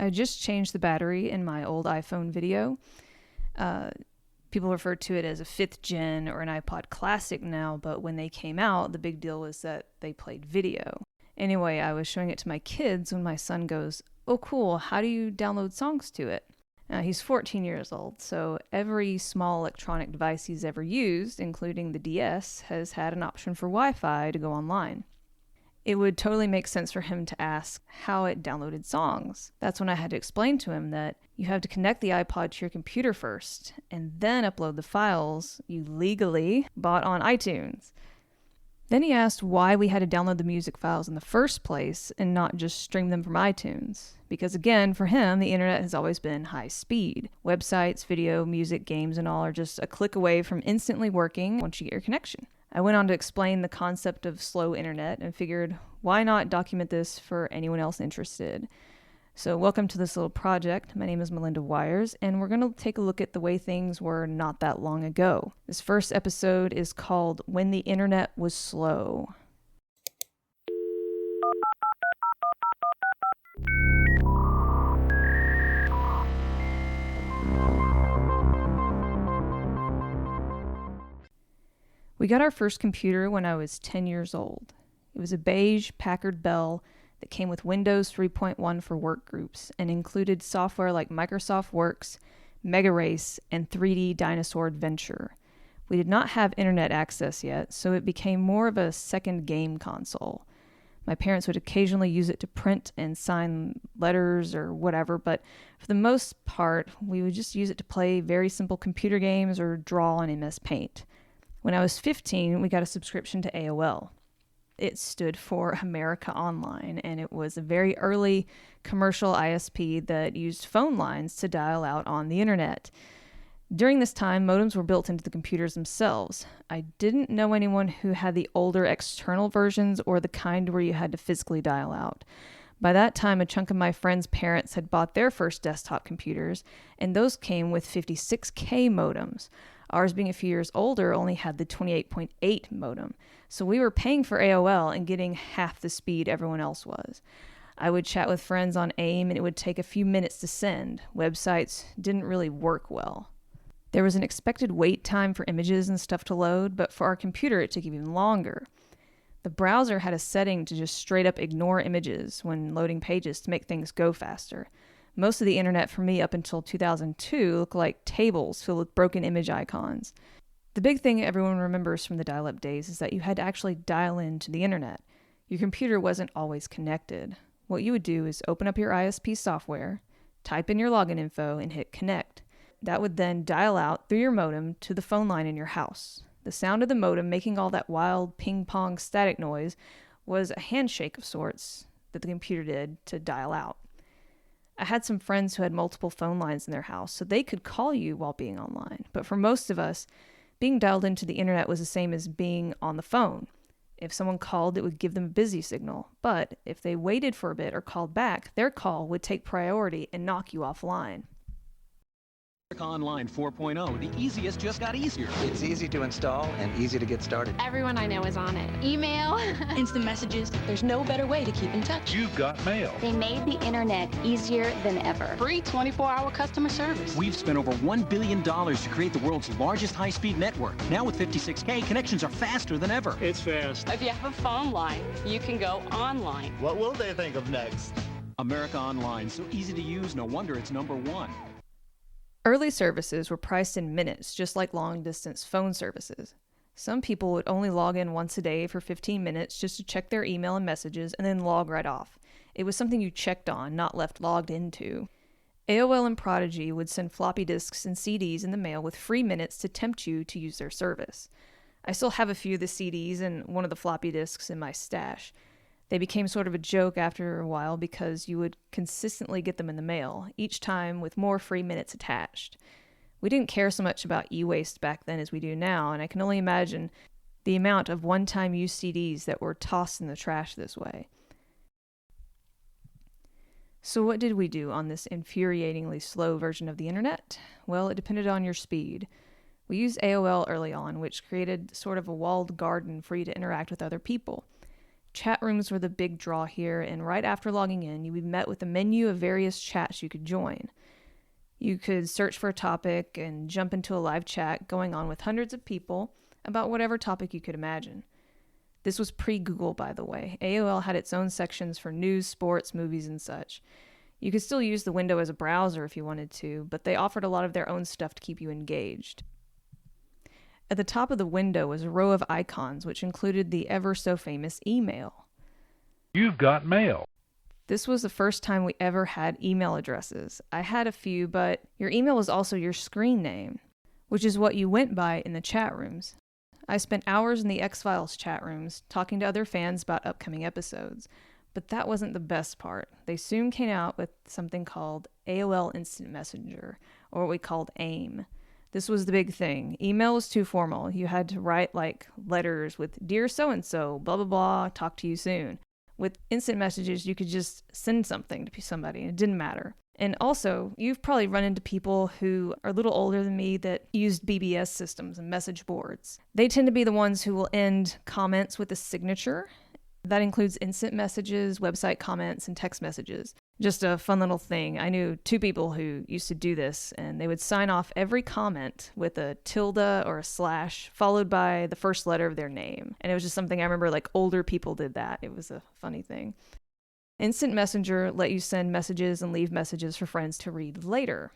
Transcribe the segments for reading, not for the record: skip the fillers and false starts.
I just changed the battery in my old iPhone Video. People refer to it as a 5th gen or an iPod Classic now, but when they came out, the big deal was that they played video. Anyway, I was showing it to my kids when my son goes, "Oh cool, how do you download songs to it?" He's 14 years old, so every small electronic device he's ever used, including the DS, has had an option for Wi-Fi to go online. It would totally make sense for him to ask how it downloaded songs. That's when I had to explain to him that you have to connect the iPod to your computer first, and then upload the files you legally bought on iTunes. Then he asked why we had to download the music files in the first place and not just stream them from iTunes. Because again, for him, the internet has always been high speed. Websites, video, music, games, and all are just a click away from instantly working once you get your connection. I went on to explain the concept of slow internet and figured, why not document this for anyone else interested? So welcome to this little project. My name is Melinda Wires, and we're going to take a look at the way things were not that long ago. This first episode is called When the Internet Was Slow. We got our first computer when I was 10 years old. It was a beige Packard Bell that came with Windows 3.1 for workgroups and included software like Microsoft Works, MegaRace, and 3D Dinosaur Adventure. We did not have internet access yet, so it became more of a second game console. My parents would occasionally use it to print and sign letters or whatever, but for the most part, we would just use it to play very simple computer games or draw on MS Paint. When I was 15, we got a subscription to AOL. It stood for America Online, and it was a very early commercial ISP that used phone lines to dial out on the internet. During this time, modems were built into the computers themselves. I didn't know anyone who had the older external versions or the kind where you had to physically dial out. By that time, a chunk of my friends' parents had bought their first desktop computers, and those came with 56K modems. Ours, being a few years older, only had the 28.8 modem. So we were paying for AOL and getting half the speed everyone else was. I would chat with friends on AIM and it would take a few minutes to send. Websites didn't really work well. There was an expected wait time for images and stuff to load, but for our computer it took even longer. The browser had a setting to just straight up ignore images when loading pages to make things go faster. Most of the internet for me up until 2002 looked like tables filled with broken image icons. The big thing everyone remembers from the dial-up days is that you had to actually dial into the internet. Your computer wasn't always connected. What you would do is open up your ISP software, type in your login info, and hit connect. That would then dial out through your modem to the phone line in your house. The sound of the modem making all that wild ping-pong static noise was a handshake of sorts that the computer did to dial out. I had some friends who had multiple phone lines in their house, so they could call you while being online. But for most of us, being dialed into the internet was the same as being on the phone. If someone called, it would give them a busy signal. But if they waited for a bit or called back, their call would take priority and knock you offline. Online 4.0, the easiest just got easier. It's easy to install and easy to get started. Everyone I know is on it. Email, instant messages. There's no better way to keep in touch. You've got mail. They made the internet easier than ever. Free 24-hour customer service. We've spent over $1 billion to create the world's largest high-speed network. Now with 56K, connections are faster than ever. It's fast. If you have a phone line, you can go online. What will they think of next? America Online, so easy to use, no wonder it's #1. Early services were priced in minutes, just like long-distance phone services. Some people would only log in once a day for 15 minutes just to check their email and messages and then log right off. It was something you checked on, not left logged into. AOL and Prodigy would send floppy disks and CDs in the mail with free minutes to tempt you to use their service. I still have a few of the CDs and one of the floppy disks in my stash. They became sort of a joke after a while because you would consistently get them in the mail, each time with more free minutes attached. We didn't care so much about e-waste back then as we do now, and I can only imagine the amount of one-time use CDs that were tossed in the trash this way. So what did we do on this infuriatingly slow version of the internet? Well, it depended on your speed. We used AOL early on, which created sort of a walled garden for you to interact with other people. Chat rooms were the big draw here, and right after logging in, you would be met with a menu of various chats you could join. You could search for a topic and jump into a live chat going on with hundreds of people about whatever topic you could imagine. This was pre-Google, by the way. AOL had its own sections for news, sports, movies, and such. You could still use the window as a browser if you wanted to, but they offered a lot of their own stuff to keep you engaged. At the top of the window was a row of icons, which included the ever-so-famous email. You've got mail. This was the first time we ever had email addresses. I had a few, but your email was also your screen name, which is what you went by in the chat rooms. I spent hours in the X-Files chat rooms talking to other fans about upcoming episodes, but that wasn't the best part. They soon came out with something called AOL Instant Messenger, or what we called AIM. This was the big thing. Email was too formal. You had to write like letters with "Dear so-and-so, blah, blah, blah, talk to you soon." With instant messages, you could just send something to somebody, and it didn't matter. And also, you've probably run into people who are a little older than me that used BBS systems and message boards. They tend to be the ones who will end comments with a signature. That includes instant messages, website comments, and text messages. Just a fun little thing. I knew two people who used to do this, and they would sign off every comment with a tilde or a slash, followed by the first letter of their name. And it was just something I remember, like, older people did that. It was a funny thing. Instant Messenger let you send messages and leave messages for friends to read later.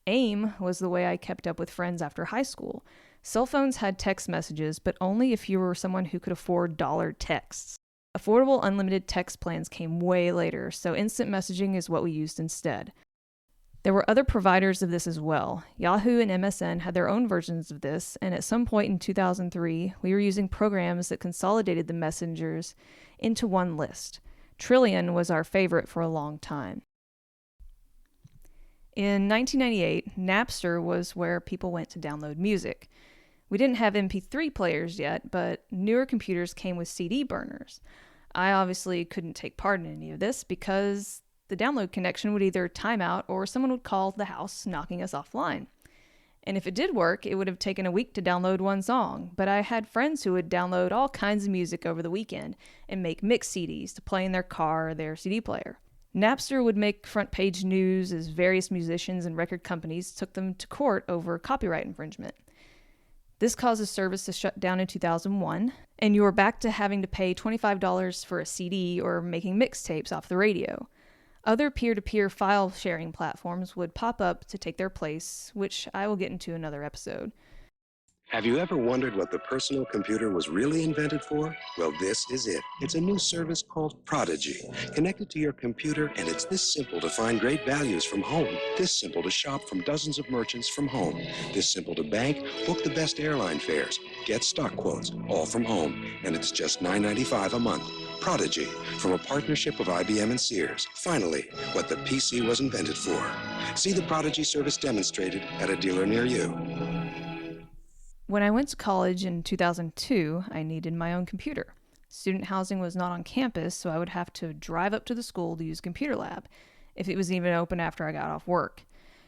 AIM was the way I kept up with friends after high school. Cell phones had text messages, but only if you were someone who could afford dollar texts. Affordable unlimited text plans came way later, so instant messaging is what we used instead. There were other providers of this as well. Yahoo and MSN had their own versions of this, and at some point in 2003, we were using programs that consolidated the messengers into one list. Trillian was our favorite for a long time. In 1998, Napster was where people went to download music. We didn't have MP3 players yet, but newer computers came with CD burners. I obviously couldn't take part in any of this because the download connection would either time out or someone would call the house knocking us offline. And if it did work, it would have taken a week to download one song, but I had friends who would download all kinds of music over the weekend and make mix CDs to play in their car or their CD player. Napster would make front page news as various musicians and record companies took them to court over copyright infringement. This caused the service to shut down in 2001, and you were back to having to pay $25 for a CD or making mixtapes off the radio. Other peer-to-peer file sharing platforms would pop up to take their place, which I will get into another episode. Have you ever wondered what the personal computer was really invented for? Well, this is it. It's a new service called Prodigy. Connected to your computer, and it's this simple to find great values from home. This simple to shop from dozens of merchants from home. This simple to bank, book the best airline fares, get stock quotes, all from home. And it's just $9.95 a month. Prodigy, from a partnership of IBM and Sears. Finally, what the PC was invented for. See the Prodigy service demonstrated at a dealer near you. When I went to college in 2002, I needed my own computer. Student housing was not on campus, so I would have to drive up to the school to use a computer lab, if it was even open after I got off work.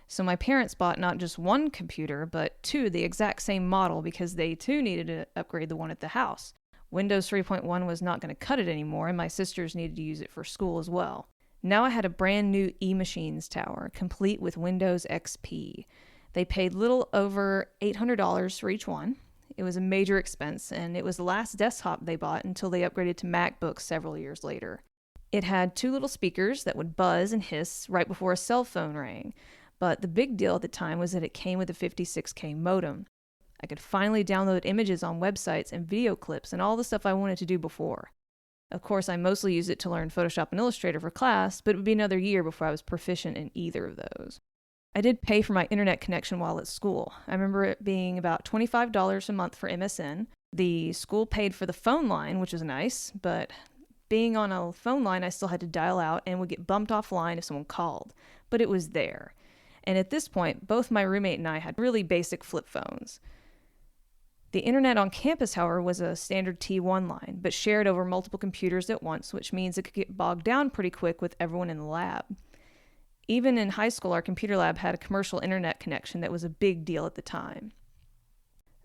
So my parents bought not just one computer, but two, the exact same model, because they too needed to upgrade the one at the house. Windows 3.1 was not going to cut it anymore, and my sisters needed to use it for school as well. Now I had a brand new eMachines tower, complete with Windows XP. They paid little over $800 for each one. It was a major expense, and it was the last desktop they bought until they upgraded to MacBooks several years later. It had two little speakers that would buzz and hiss right before a cell phone rang, but the big deal at the time was that it came with a 56K modem. I could finally download images on websites and video clips and all the stuff I wanted to do before. Of course, I mostly used it to learn Photoshop and Illustrator for class, but it would be another year before I was proficient in either of those. I did pay for my internet connection while at school. I remember it being about $25 a month for MSN. The school paid for the phone line, which was nice, but being on a phone line, I still had to dial out and would get bumped offline if someone called. But it was there. And at this point, both my roommate and I had really basic flip phones. The internet on campus, however, was a standard T1 line, but shared over multiple computers at once, which means it could get bogged down pretty quick with everyone in the lab. Even in high school, our computer lab had a commercial internet connection that was a big deal at the time.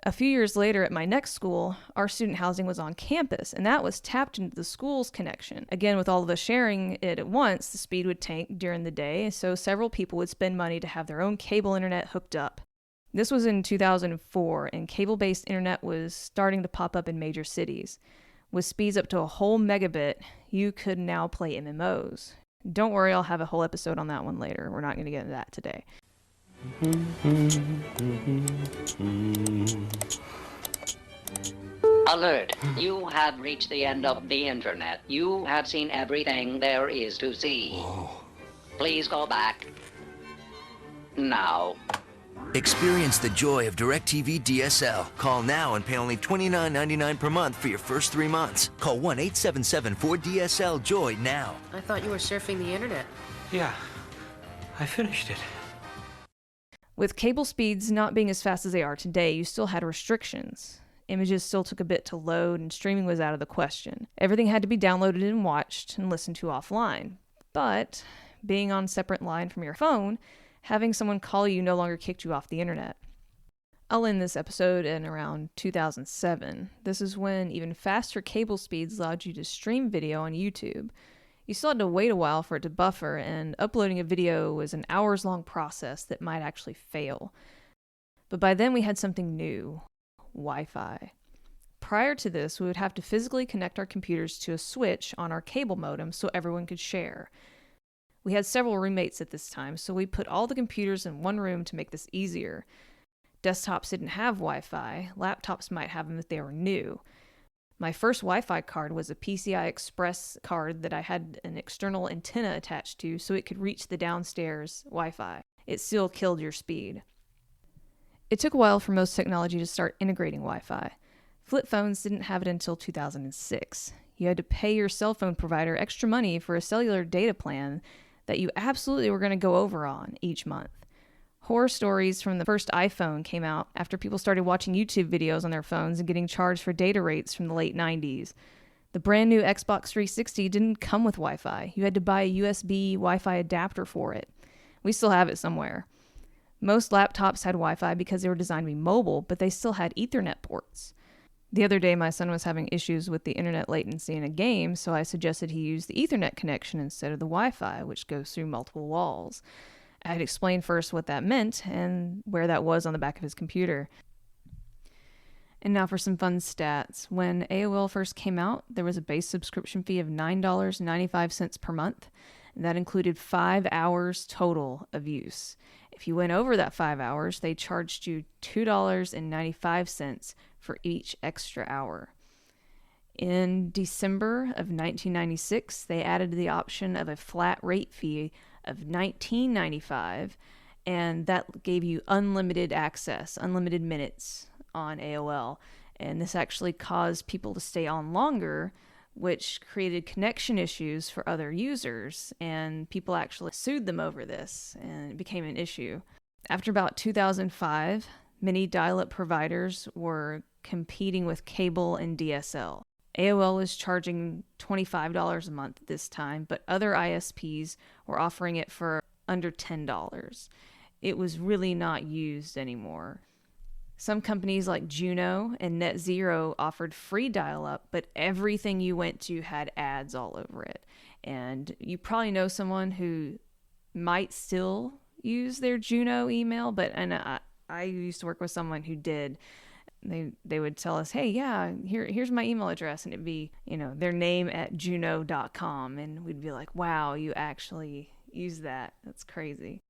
A few years later at my next school, our student housing was on campus, and that was tapped into the school's connection. Again, with all of us sharing it at once, the speed would tank during the day, so several people would spend money to have their own cable internet hooked up. This was in 2004, and cable-based internet was starting to pop up in major cities. With speeds up to a whole megabit, you could now play MMOs. Don't worry, I'll have a whole episode on that one later. We're not going to get into that today. Alert! You have reached the end of the internet. You have seen everything there is to see. Please go back now. Experience the joy of DirecTV DSL. Call now and pay only $29.99 per month for your first 3 months. Call 1-877-4DSL-JOY now. I thought you were surfing the internet. Yeah, I finished it. With cable speeds not being as fast as they are today, you still had restrictions. Images still took a bit to load, and streaming was out of the question. Everything had to be downloaded and watched and listened to offline. But, being on a separate line from your phone, having someone call you no longer kicked you off the internet. I'll end this episode in around 2007. This is when even faster cable speeds allowed you to stream video on YouTube. You still had to wait a while for it to buffer, and uploading a video was an hours-long process that might actually fail. But by then we had something new: Wi-Fi. Prior to this, we would have to physically connect our computers to a switch on our cable modem so everyone could share. We had several roommates at this time, so we put all the computers in one room to make this easier. Desktops didn't have Wi-Fi. Laptops might have them if they were new. My first Wi-Fi card was a PCI Express card that I had an external antenna attached to so it could reach the downstairs Wi-Fi. It still killed your speed. It took a while for most technology to start integrating Wi-Fi. Flip phones didn't have it until 2006. You had to pay your cell phone provider extra money for a cellular data plan that you absolutely were going to go over on each month. Horror stories from the first iPhone came out after people started watching YouTube videos on their phones and getting charged for data rates from the late 90s. The brand new Xbox 360 didn't come with Wi-Fi. You had to buy a USB Wi-Fi adapter for it. We still have it somewhere. Most laptops had Wi-Fi because they were designed to be mobile, but they still had Ethernet ports. The other day, my son was having issues with the internet latency in a game, so I suggested he use the Ethernet connection instead of the Wi-Fi, which goes through multiple walls. I had explained first what that meant and where that was on the back of his computer. And now for some fun stats. When AOL first came out, there was a base subscription fee of $9.95 per month, and that included 5 hours total of use. If you went over that 5 hours, they charged you $2.95 for each extra hour. In December of 1996, they added the option of a flat rate fee of $19.95, and that gave you unlimited access, unlimited minutes on AOL. And this actually caused people to stay on longer, which created connection issues for other users, and people actually sued them over this, and it became an issue. After about 2005, many dial-up providers were competing with cable and DSL. AOL was charging $25 a month this time, but other ISPs were offering it for under $10. It was really not used anymore. Some companies like Juno and NetZero offered free dial-up, but everything you went to had ads all over it. And you probably know someone who might still use their Juno email, but I used to work with someone who did. They would tell us, hey, yeah, here's my email address, and it'd be, their name at juno.com, and we'd be like, wow, you actually use that. That's crazy.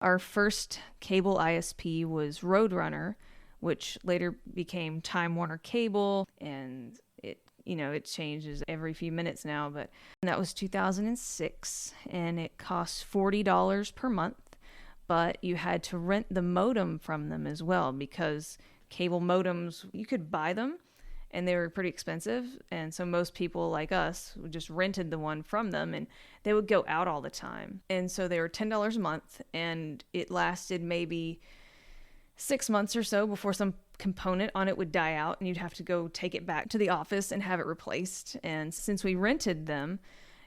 Our first cable ISP was Roadrunner, which later became Time Warner Cable, and it changes every few minutes now, but that was 2006, and it cost $40 per month, but you had to rent the modem from them as well, because cable modems, you could buy them, and they were pretty expensive, and so most people like us just rented the one from them, and they would go out all the time, and so they were $10 a month, and it lasted maybe 6 months or so before some component on it would die out, and you'd have to go take it back to the office and have it replaced. And since we rented them,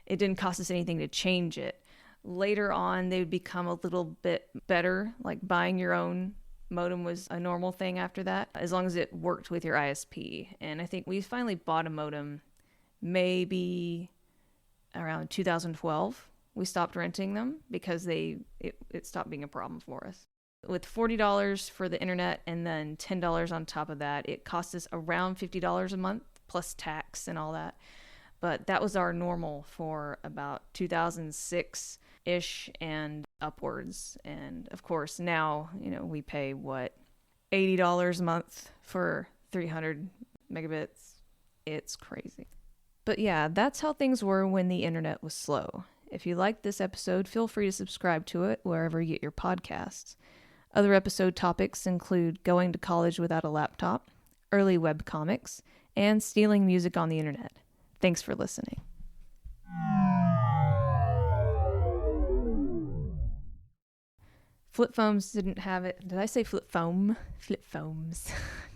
it didn't cost us anything to change it. Later on, they would become a little bit better, like buying your own Modem was a normal thing after that, as long as it worked with your ISP. And I think we finally bought a modem maybe around 2012. We stopped renting them because it stopped being a problem for us. With $40 for the internet and then $10 on top of that, it cost us around $50 a month plus tax and all that. But that was our normal for about 2006-ish and upwards. And of course, now, we pay $80 a month for 300 megabits. It's crazy. But yeah, that's how things were when the internet was slow. If you liked this episode, feel free to subscribe to it wherever you get your podcasts. Other episode topics include going to college without a laptop, early webcomics, and stealing music on the internet. Thanks for listening. Flip phones didn't have it. Did I say flip foam? Flip foams.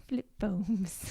Flip foams.